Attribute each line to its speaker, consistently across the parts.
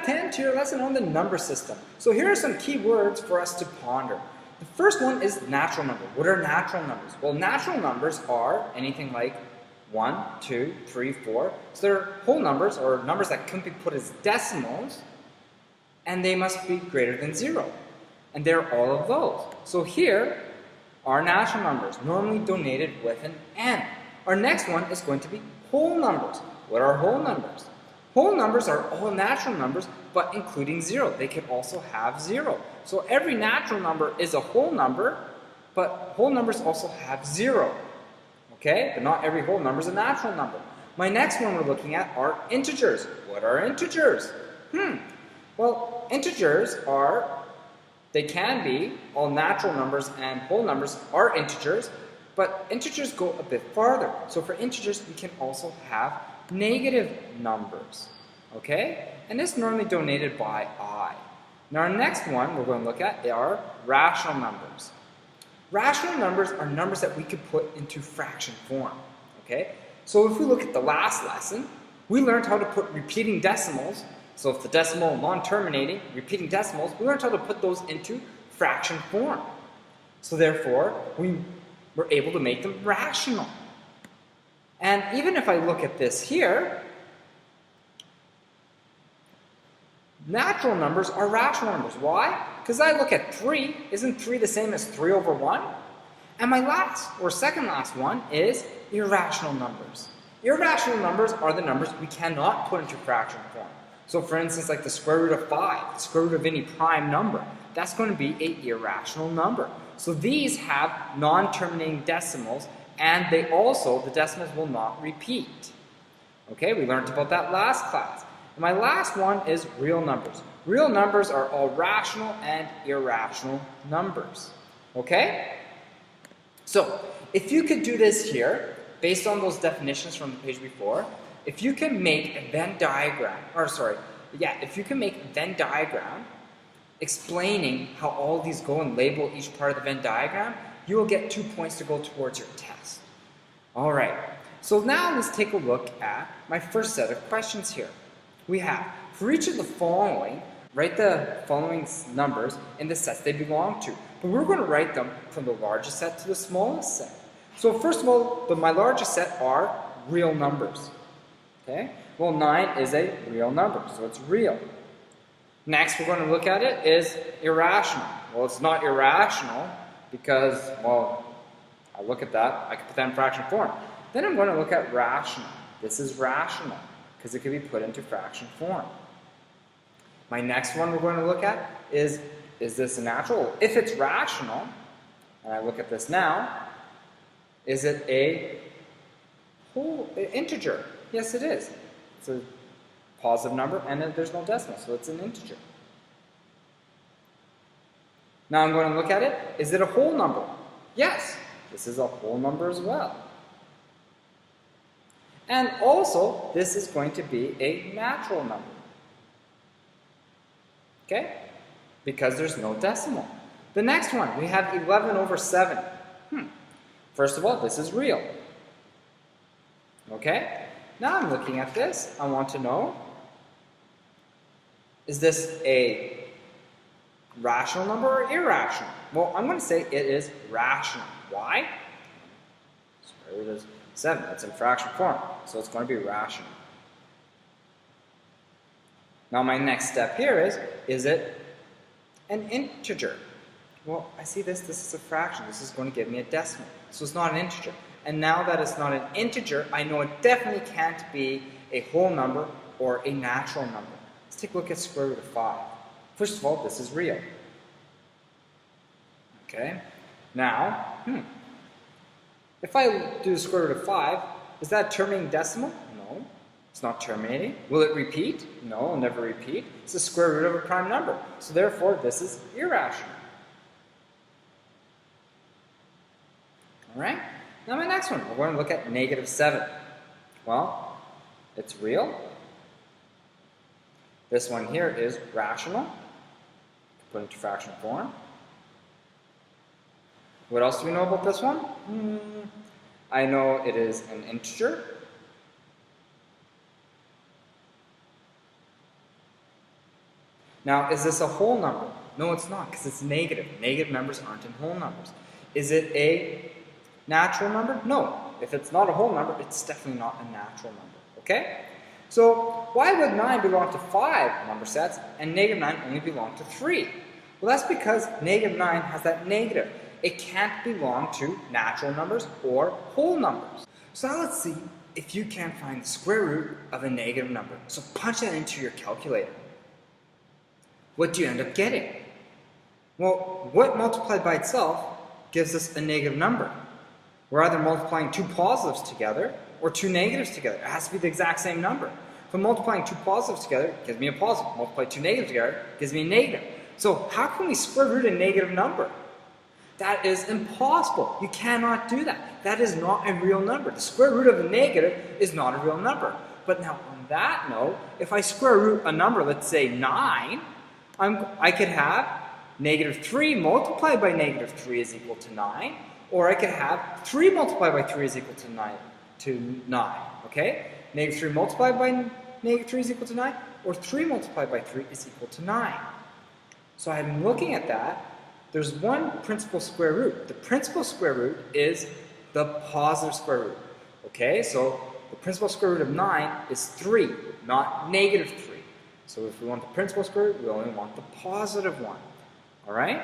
Speaker 1: back into your lesson on the number system. So here are some key words for us to ponder. The first one is natural number. What are natural numbers? Well, natural numbers are anything like 1, 2, 3, 4. So they're whole numbers, or numbers that can be put as decimals, and they must be greater than 0. And they're all of those. So here are natural numbers, normally denoted with an N. Our next one is going to be whole numbers. What are whole numbers? Whole numbers are all natural numbers, but including 0. They can also have 0. So every natural number is a whole number, but whole numbers also have 0. Okay? But not every whole number is a natural number. My next one we're looking at are integers. What are integers? Well, integers are, they can be, all natural numbers and whole numbers are integers, but integers go a bit farther. So for integers, we can also have negative numbers, okay? And this is normally denoted by I. Now our next one we're going to look at are rational numbers. Rational numbers are numbers that we could put into fraction form, okay? So if we look at the last lesson, we learned how to put repeating decimals. So if the decimal non-terminating, repeating decimals, we learned how to put those into fraction form. So therefore, we were able to make them rational. And even if I look at this here, natural numbers are rational numbers. Why? Because I look at 3, isn't 3 the same as 3 over 1? And my last, or second last one, is irrational numbers. Irrational numbers are the numbers we cannot put into fraction form. So for instance, like the square root of 5, the square root of any prime number, that's going to be an irrational number. So these have non-terminating decimals, and they also, the decimals will not repeat. Okay, we learned about that last class. And my last one is real numbers. Real numbers are all rational and irrational numbers. Okay? So, if you could do this here, based on those definitions from the page before, if you can make a Venn diagram, if you can make a Venn diagram explaining how all these go and label each part of the Venn diagram, you will get 2 points to go towards your test. Alright, so now let's take a look at my first set of questions here. We have, for each of the following, write the following numbers in the sets they belong to. But we're going to write them from the largest set to the smallest set. So first of all, my largest set are real numbers. Okay? Well, 9 is a real number, so it's real. Next we're going to look at it is irrational. Well, it's not irrational because, well, I look at that, I can put that in fraction form. Then I'm going to look at rational. This is rational because it can be put into fraction form. My next one we're going to look at is this a natural? If it's rational, and I look at this now, is it a whole integer? Yes, it is. It's a positive number, and then there's no decimal, so it's an integer. Now I'm going to look at it. Is it a whole number? Yes, this is a whole number as well. And also, this is going to be a natural number. Okay? Because there's no decimal. The next one, we have 11 over 7. First of all, this is real. Okay? Now I'm looking at this. I want to know, is this a rational number or irrational? Well, I'm going to say it is rational. Why? Square root is 7. That's in fraction form. So it's going to be rational. Now my next step here is it an integer? Well, I see this is a fraction. This is going to give me a decimal. So it's not an integer. And now that it's not an integer, I know it definitely can't be a whole number or a natural number. Let's take a look at square root of 5. First of all, this is real. Okay? Now, if I do the square root of 5, is that a terminating decimal? No. It's not terminating. Will it repeat? No, it'll never repeat. It's the square root of a prime number. So therefore, this is irrational. Alright? Now my next one, we're going to look at negative 7. Well, it's real. This one here is rational. Put into fraction form. What else do we know about this one? I know it is an integer. Now, is this a whole number? No, it's not, because it's negative. Negative numbers aren't in whole numbers. Is it a natural number? No. If it's not a whole number, it's definitely not a natural number. Okay? So, why would 9 belong to 5 number sets and negative 9 only belong to 3? Well, that's because negative 9 has that negative. It can't belong to natural numbers or whole numbers. So now let's see if you can find the square root of a negative number. So punch that into your calculator. What do you end up getting? Well, what multiplied by itself gives us a negative number? We're either multiplying two positives together or two negatives together. It has to be the exact same number. If I'm multiplying two positives together, it gives me a positive. Multiply two negatives together, it gives me a negative. So how can we square root a negative number? That is impossible. You cannot do that. That is not a real number. The square root of a negative is not a real number. But now on that note, if I square root a number, let's say 9, I could have negative 3 multiplied by negative 3 is equal to 9. Or I could have 3 multiplied by 3 is equal to 9. Okay? Negative 3 multiplied by negative 3 is equal to 9. Or 3 multiplied by 3 is equal to 9. So I'm looking at that. There's one principal square root. The principal square root is the positive square root. Okay, so the principal square root of 9 is 3, not negative 3. So if we want the principal square root, we only want the positive one. All right?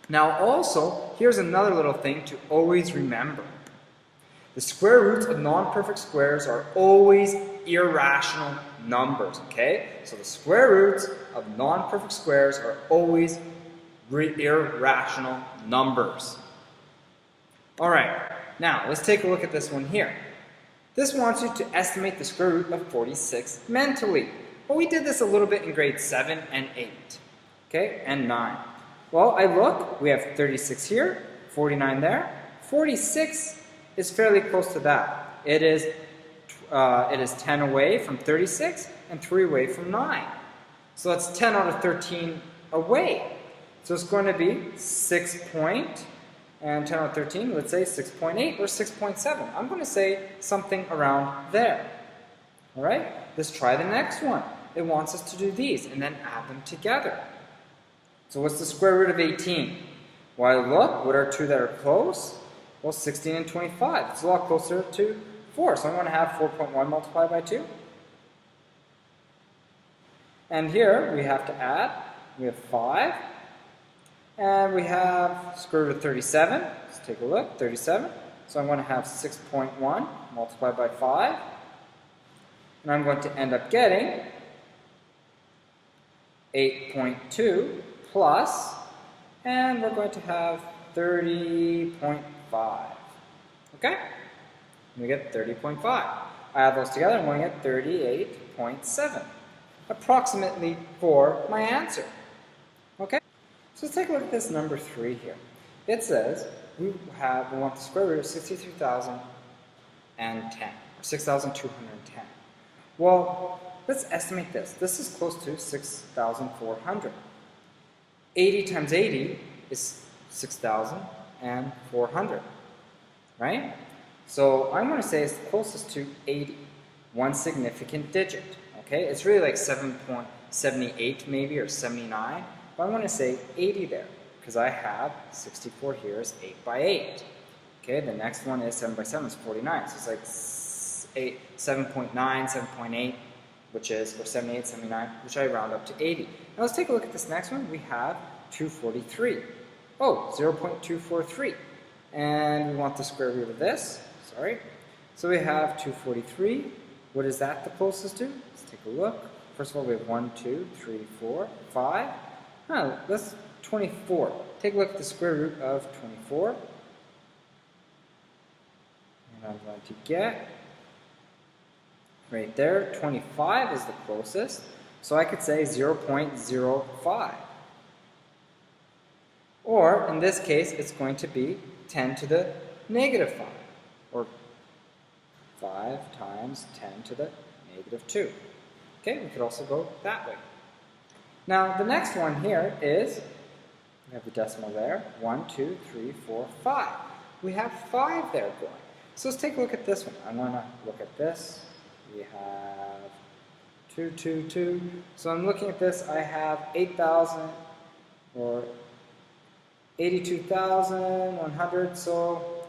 Speaker 1: Now also, here's another little thing to always remember. The square roots of non-perfect squares are always irrational numbers. Okay? So the square roots of non-perfect squares are always irrational numbers. Alright, now let's take a look at this one here. This wants you to estimate the square root of 46 mentally. Well, we did this a little bit in grade 7 and 8. Okay, and 9. Well, I look, we have 36 here, 49 there. 46 is fairly close to that. It is 10 away from 36 and 3 away from 9. So that's 10 out of 13 away. So it's going to be 10 out of 13, let's say 6.8 or 6.7. I'm going to say something around there. All right? Let's try the next one. It wants us to do these and then add them together. So what's the square root of 18? Well, look, what are two that are close? Well, 16 and 25. It's a lot closer to 4. So I'm going to have 4.1 multiplied by 2. And here we have to add. We have 5. And we have square root of 37. Let's take a look. 37. So I'm going to have 6.1 multiplied by 5. And I'm going to end up getting 8.2 plus, and we're going to have 30.5. Okay? We get 30.5. I add those together, I'm going to get 38.7. Approximately for my answer. Okay? So let's take a look at this number 3 here. It says we want the square root of 63,010, or 6,210. Well, let's estimate this. This is close to 6,400. 80 times 80 is 6,400, right? So I'm going to say it's closest to 80, one significant digit. Okay, it's really like 7.78 maybe, or 79, but I'm going to say 80 there, because I have 64 here is 8 by 8. Okay, the next one is 7 by 7 is 49, so it's like 7.9, 7.8, which is, or 78, 79, which I round up to 80. Now let's take a look at this next one. We have 243. Oh, 0.243. And we want the square root of this. Sorry. So we have 243. What is that the closest to? Let's take a look. First of all, we have 1, 2, 3, 4, 5. Oh, that's 24. Take a look at the square root of 24. And I'm going to get right there, 25 is the closest, so I could say 0.05. Or, in this case, it's going to be 10 to the negative 5, or 5 times 10 to the negative 2. Okay, we could also go that way. Now, the next one here is, we have the decimal there, 1, 2, 3, 4, 5. We have 5 there going. So let's take a look at this one. I'm going to look at this. We have 222. So I'm looking at this, I have 8,000 or 82,100, so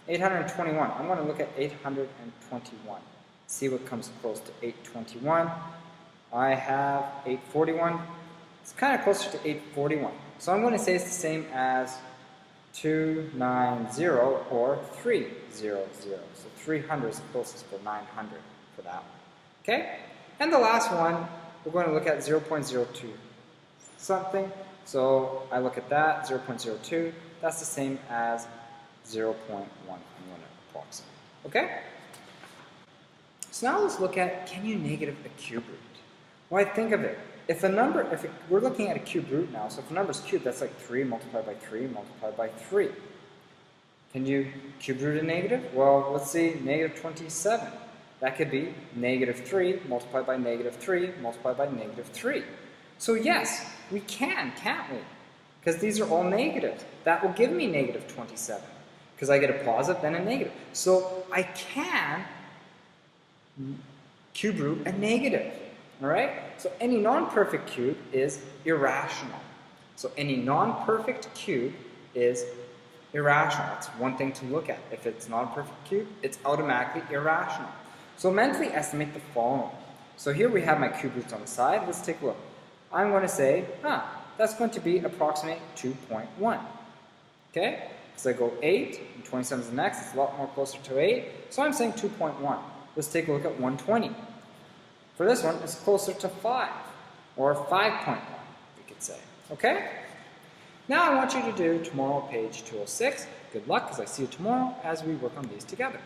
Speaker 1: 821. I'm going to look at 821. See what comes close to 821. I have 841. It's kind of closer to 841. So I'm going to say it's the same as 290 or 300. So 300 is the closest for 900 for that one. Okay? And the last one, we're going to look at 0.02 something. So I look at that, 0.02. That's the same as 0.1. I'm going to approximate. Okay? So now let's look at, can you negative a cube root? Well, think of it. If a number, we're looking at a cube root now, so if a number is cubed, that's like 3 multiplied by 3 multiplied by 3. Can you cube root a negative? Well, let's see, negative 27. That could be negative 3 multiplied by negative 3 multiplied by negative 3. So yes, we can, can't we? Because these are all negatives. That will give me negative 27. Because I get a positive, then a negative. So I can cube root a negative. Alright? So any non-perfect cube is irrational. So any non-perfect cube is irrational. That's one thing to look at. If it's not a perfect cube, it's automatically irrational. So mentally estimate the following. So here we have my cube roots on the side. Let's take a look. I'm going to say, that's going to be approximate 2.1. Okay? Because I go 8, and 27 is the next. It's a lot more closer to 8. So I'm saying 2.1. Let's take a look at 120. For this one, it's closer to 5, or 5.1, we could say. Okay? Now I want you to do tomorrow page 206. Good luck, because I see you tomorrow as we work on these together.